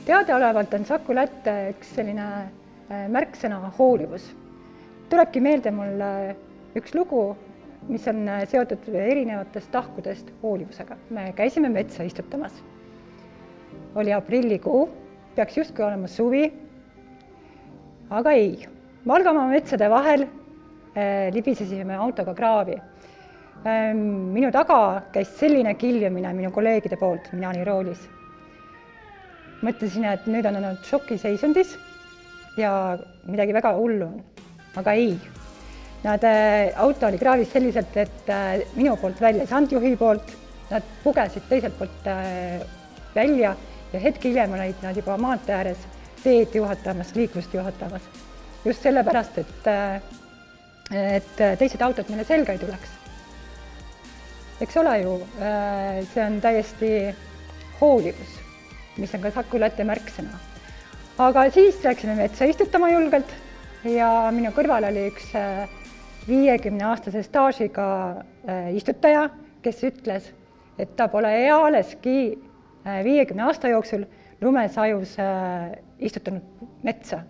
Teadaolevalt on Saku Lätte üks selline märksõna hoolivus. Tulebki meelde mulle üks lugu, mis on seotud erinevatest tahkudest hoolivusega. Me käisime metsa istutamas. Oli aprillikuu, peaks justkui olema suvi, aga ei. Valgamaa metsade vahel libisesime autoga kraavi. Minu taga käis selline kiljumine minu kolleegide poolt, mina olin roolis. Mõtlesin, et nüüd on olnud šokiseisundis ja midagi väga hullu on, aga ei. Auto oli kraavis selliselt, et minu poolt välja ei saanud juhi poolt, nad pugesid teiselt poolt välja ja hetk hiljem olid nad juba maantee ääres teed juhatamas, liiklust juhatamas. Just sellepärast, et teised autod meile selga ei tuleks. Eks ole ju, see on täiesti hoolivus, mis on ka Saku Lätte märksõna. Aga siis läksime metsa istutama julgelt ja minu kõrval oli üks 50-aastase staažiga istutaja, kes ütles, et ta pole ealeski 50 aasta jooksul lumesajus istutanud metsa.